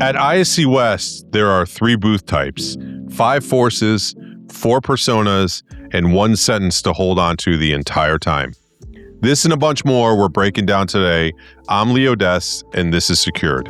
At ISC West, there are 3 booth types, 5 forces, 4 personas, and 1 sentence to hold on to the entire time. This and a bunch more we're breaking down today. I'm Lee Odess, and this is Secured.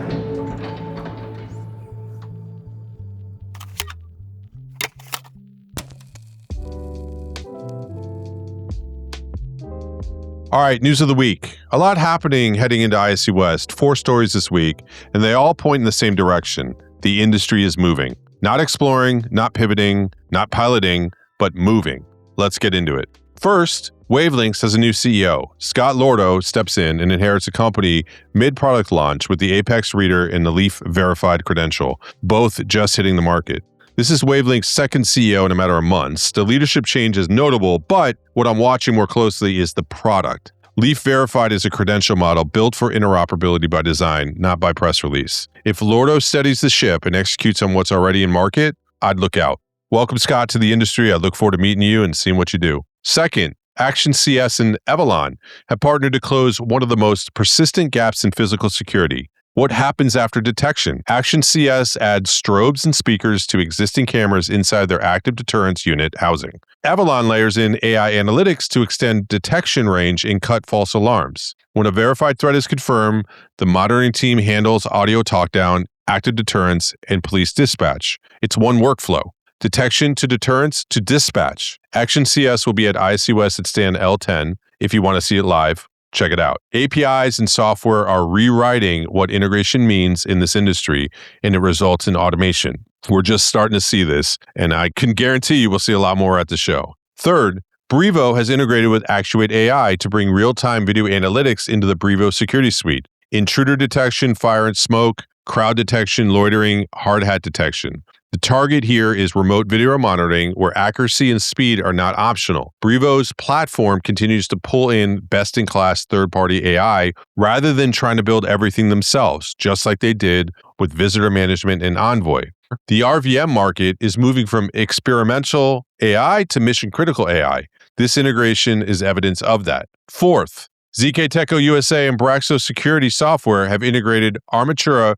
All right, news of the week. A lot happening heading into ISC West. 4 stories this week, and they all point in the same direction. The industry is moving. Not exploring, not pivoting, not piloting, but moving. Let's get into it. First, Wavelengths has a new CEO. Scott Lordo steps in and inherits a company mid-product launch with the Apex Reader and the Leaf Verified credential, both just hitting the market. This is Wavelength's second CEO in a matter of months. The leadership change is notable, but what I'm watching more closely is the product. Leaf Verified is a credential model built for interoperability by design, not by press release. If Lordo steadies the ship and executes on what's already in market, I'd look out. Welcome, Scott, to the industry. I look forward to meeting you and seeing what you do. Second, Action CS and Evalon have partnered to close one of the most persistent gaps in physical security. What happens after detection? Action CS adds strobes and speakers to existing cameras inside their active deterrence unit housing. Evalon layers in AI analytics to extend detection range and cut false alarms. When a verified threat is confirmed, the monitoring team handles audio talkdown, active deterrence, and police dispatch. It's one workflow. Detection to deterrence to dispatch. Action CS will be at ISC West at stand L10. If you want to see it live, check it out. APIs and software are rewriting what integration means in this industry, and it results in automation. We're just starting to see this, and I can guarantee you we'll see a lot more at the show. Third, Brevo has integrated with Actuate AI to bring real-time video analytics into the Brevo security suite. Intruder detection, fire and smoke, crowd detection, loitering, hard hat detection. The target here is remote video monitoring where accuracy and speed are not optional. Brevo's platform continues to pull in best-in-class third-party AI rather than trying to build everything themselves, just like they did with Visitor Management and Envoy. The RVM market is moving from experimental AI to mission-critical AI. This integration is evidence of that. Fourth, ZK Teco USA and Braxos Security Software have integrated Armatura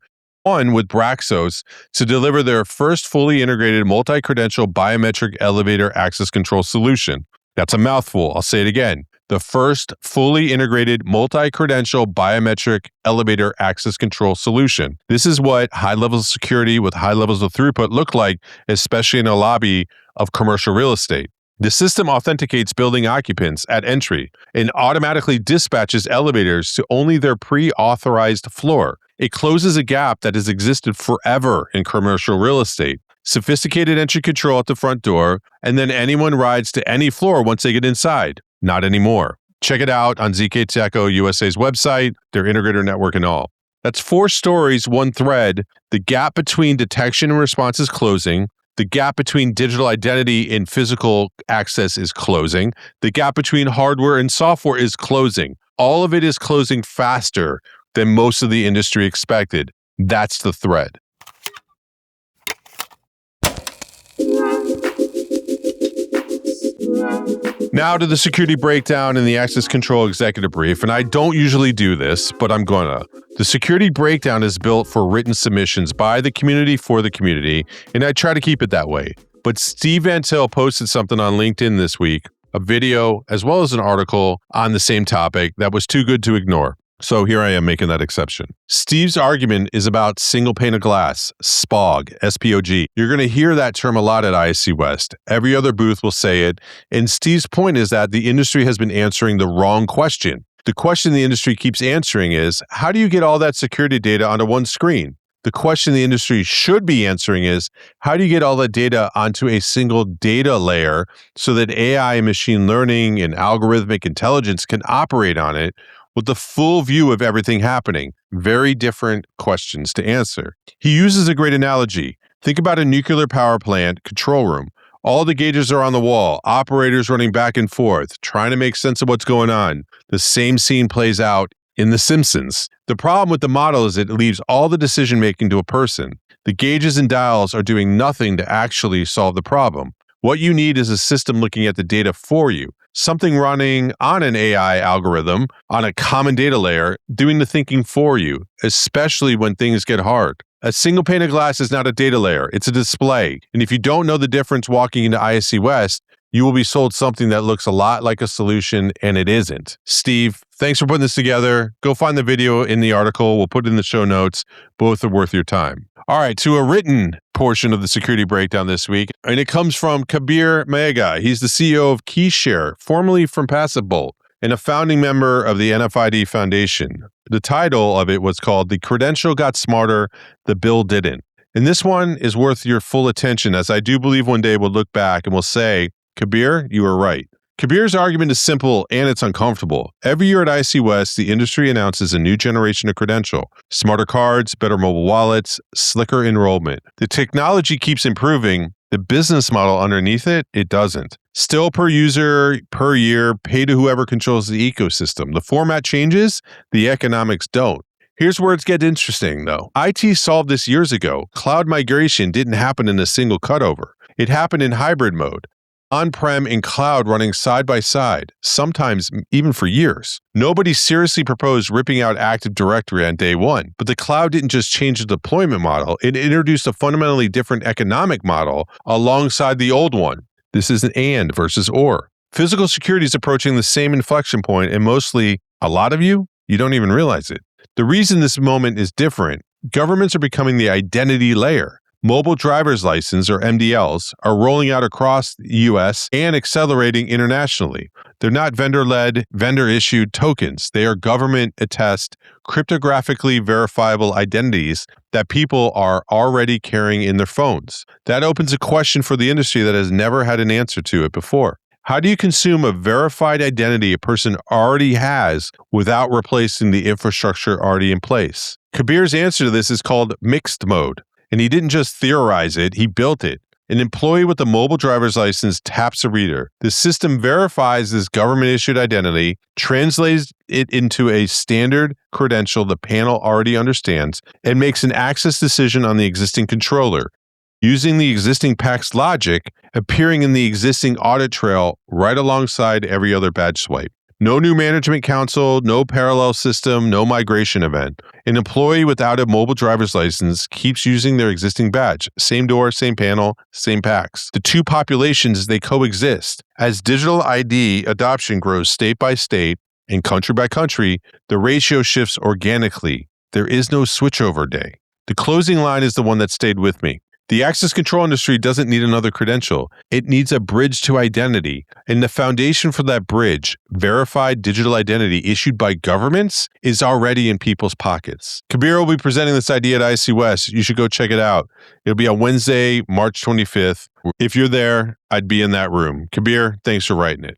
with Braxos to deliver their first fully integrated multi-credential biometric elevator access control solution. That's a mouthful. I'll say it again. The first fully integrated multi-credential biometric elevator access control solution. This is what high levels of security with high levels of throughput look like, especially in a lobby of commercial real estate. The system authenticates building occupants at entry and automatically dispatches elevators to only their pre-authorized floor. It closes a gap that has existed forever in commercial real estate. Sophisticated entry control at the front door, and then anyone rides to any floor once they get inside. Not anymore. Check it out on ZK Teco USA's website, their integrator network and all. That's 4 stories, 1 thread. The gap between detection and response is closing. The gap between digital identity and physical access is closing. The gap between hardware and software is closing. All of it is closing faster than most of the industry expected. That's the thread. Now to the security breakdown and the access control executive brief, and I don't usually do this, but I'm gonna. The security breakdown is built for written submissions by the community for the community, and I try to keep it that way. But Steve Van Til posted something on LinkedIn this week, a video as well as an article on the same topic that was too good to ignore. So here I am making that exception. Steve's argument is about single pane of glass, SPOG, S-P-O-G. You're going to hear that term a lot at ISC West. Every other booth will say it. And Steve's point is that the industry has been answering the wrong question. The question the industry keeps answering is, how do you get all that security data onto one screen? The question the industry should be answering is, how do you get all that data onto a single data layer so that AI and machine learning and algorithmic intelligence can operate on it with the full view of everything happening? Very different questions to answer. He uses a great analogy. Think about a nuclear power plant control room. All the gauges are on the wall, operators running back and forth, trying to make sense of what's going on. The same scene plays out in The Simpsons. The problem with the model is it leaves all the decision-making to a person. The gauges and dials are doing nothing to actually solve the problem. What you need is a system looking at the data for you, something running on an AI algorithm on a common data layer, doing the thinking for you, especially when things get hard. A single pane of glass is not a data layer, it's a display. And if you don't know the difference walking into ISC West, you will be sold something that looks a lot like a solution, and it isn't. Steve, thanks for putting this together. Go find the video in the article. We'll put it in the show notes. Both are worth your time. All right, to a written portion of the security breakdown this week, and it comes from Kabir Mega. He's the CEO of KeyShare, formerly from PassiveBolt, and a founding member of the NFID Foundation. The title of it was called The Credential Got Smarter, the Bill Didn't. And this one is worth your full attention, as I do believe one day we'll look back and we'll say, Kabir, you were right. Kabir's argument is simple and it's uncomfortable. Every year at ISC West, the industry announces a new generation of credential. Smarter cards, better mobile wallets, slicker enrollment. The technology keeps improving. The business model underneath it doesn't. Still per user, per year, pay to whoever controls the ecosystem. The format changes, the economics don't. Here's where it gets interesting, though. IT solved this years ago. Cloud migration didn't happen in a single cutover. It happened in hybrid mode. On-prem and cloud running side by side, sometimes even for years. Nobody seriously proposed ripping out Active Directory on day one, but the cloud didn't just change the deployment model, it introduced a fundamentally different economic model alongside the old one. This is an and versus or. Physical security is approaching the same inflection point, and mostly, a lot of you don't even realize it. The reason this moment is different, governments are becoming the identity layer. Mobile driver's license, or MDLs, are rolling out across the US and accelerating internationally. They're not vendor-led, vendor-issued tokens. They are government-attest, cryptographically verifiable identities that people are already carrying in their phones. That opens a question for the industry that has never had an answer to it before. How do you consume a verified identity a person already has without replacing the infrastructure already in place? Kabir's answer to this is called mixed mode. And he didn't just theorize it, he built it. An employee with a mobile driver's license taps a reader. The system verifies this government-issued identity, translates it into a standard credential the panel already understands, and makes an access decision on the existing controller, using the existing PACS logic appearing in the existing audit trail right alongside every other badge swipe. No new management console, no parallel system, no migration event. An employee without a mobile driver's license keeps using their existing badge. Same door, same panel, same PACS. The two populations, they coexist. As digital ID adoption grows state by state and country by country, the ratio shifts organically. There is no switchover day. The closing line is the one that stayed with me. The access control industry doesn't need another credential. It needs a bridge to identity. And the foundation for that bridge, verified digital identity issued by governments, is already in people's pockets. Kabir will be presenting this idea at ISC West. You should go check it out. It'll be on Wednesday, March 25th. If you're there, I'd be in that room. Kabir, thanks for writing it.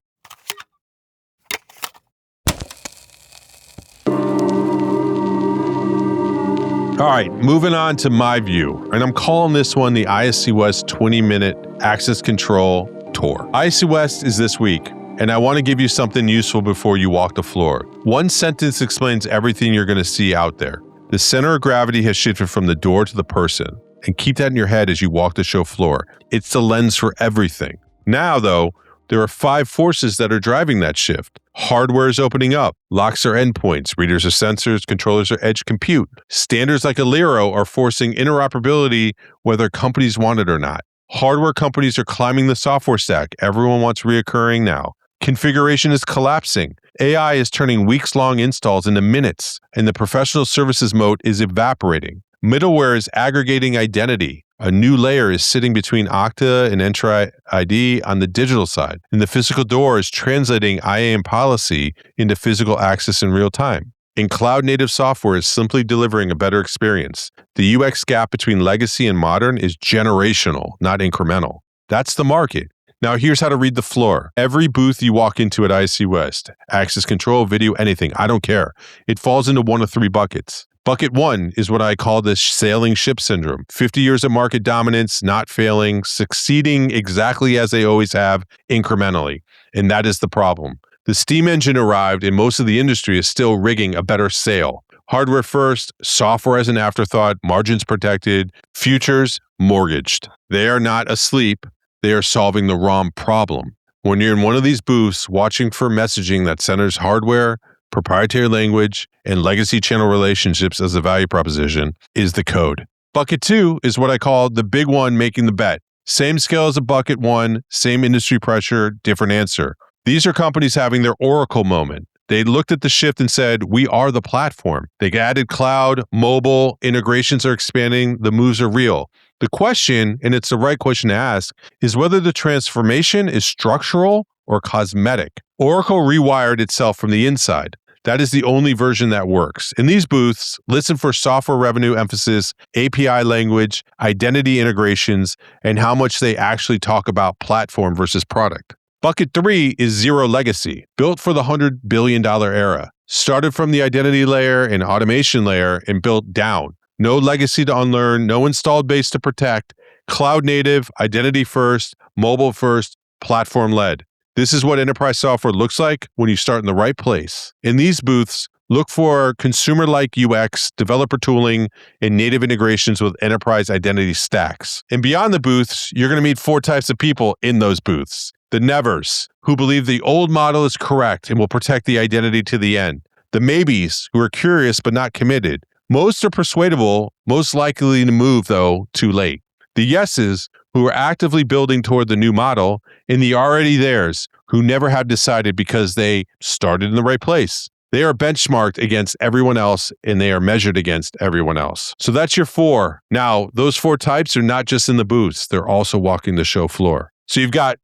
All right, moving on to my view, and I'm calling this one the ISC West 20-minute access control tour. ISC West is this week, and I want to give you something useful before you walk the floor. One sentence explains everything you're going to see out there. The center of gravity has shifted from the door to the person, and keep that in your head as you walk the show floor. It's the lens for everything. Now, though, there are 5 forces that are driving that shift. Hardware is opening up. Locks are endpoints. Readers are sensors. Controllers are edge compute. Standards like Alero are forcing interoperability whether companies want it or not. Hardware companies are climbing the software stack. Everyone wants reoccurring now. Configuration is collapsing. AI is turning weeks-long installs into minutes, and the professional services mode is evaporating. Middleware is aggregating identity. A new layer is sitting between Okta and Entra ID on the digital side, and the physical door is translating IAM policy into physical access in real time. And cloud-native software is simply delivering a better experience. The UX gap between legacy and modern is generational, not incremental. That's the market. Now here's how to read the floor. Every booth you walk into at ISC West, access control, video, anything, I don't care. It falls into one of 3 buckets. Bucket 1 is what I call the sailing ship syndrome. 50 years of market dominance, not failing, succeeding exactly as they always have, incrementally. And that is the problem. The steam engine arrived and most of the industry is still rigging a better sail. Hardware first, software as an afterthought, margins protected, futures mortgaged. They are not asleep. they are solving the wrong problem. When you're in one of these booths, watching for messaging that centers hardware, proprietary language, and legacy channel relationships as the value proposition is the code. Bucket 2 is what I call the big one making the bet. Same scale as a bucket 1, same industry pressure, different answer. These are companies having their Oracle moment. They looked at the shift and said, we are the platform. They added cloud, mobile, integrations are expanding, the moves are real. The question, and it's the right question to ask, is whether the transformation is structural or cosmetic. Oracle rewired itself from the inside. That is the only version that works. In these booths, listen for software revenue emphasis, API language, identity integrations, and how much they actually talk about platform versus product. Bucket 3 is zero legacy, built for the $100 billion era. Started from the identity layer and automation layer and built down. No legacy to unlearn, no installed base to protect, cloud native, identity first, mobile first, platform led. This is what enterprise software looks like when you start in the right place. In these booths, look for consumer-like UX, developer tooling, and native integrations with enterprise identity stacks. And beyond the booths, you're going to meet 4 types of people in those booths. The nevers, who believe the old model is correct and will protect the identity to the end. The maybes, who are curious but not committed. Most are persuadable, most likely to move, though, too late. The yeses, who are actively building toward the new model, and the already theirs, who never have decided because they started in the right place. They are benchmarked against everyone else, and they are measured against everyone else. So that's your 4. Now, those 4 types are not just in the booths, they're also walking the show floor. So you've got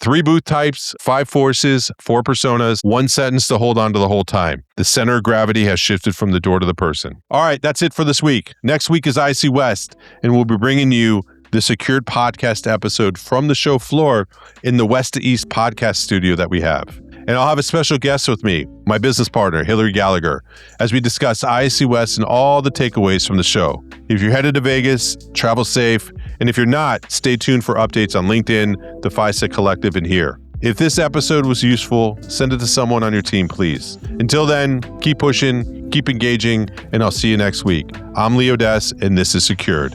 3 booth types, 5 forces, 4 personas, 1 sentence to hold on to the whole time. The center of gravity has shifted from the door to the person. All right, that's it for this week. Next week is ISC West, and we'll be bringing you the Secured podcast episode from the show floor in the West to East podcast studio that we have. And I'll have a special guest with me, my business partner, Hillary Gallagher, as we discuss ISC West and all the takeaways from the show. If you're headed to Vegas, travel safe. And if you're not, stay tuned for updates on LinkedIn, the FISEC Collective, and here. If this episode was useful, send it to someone on your team, please. Until then, keep pushing, keep engaging, and I'll see you next week. I'm Lee Odess, and this is Secured.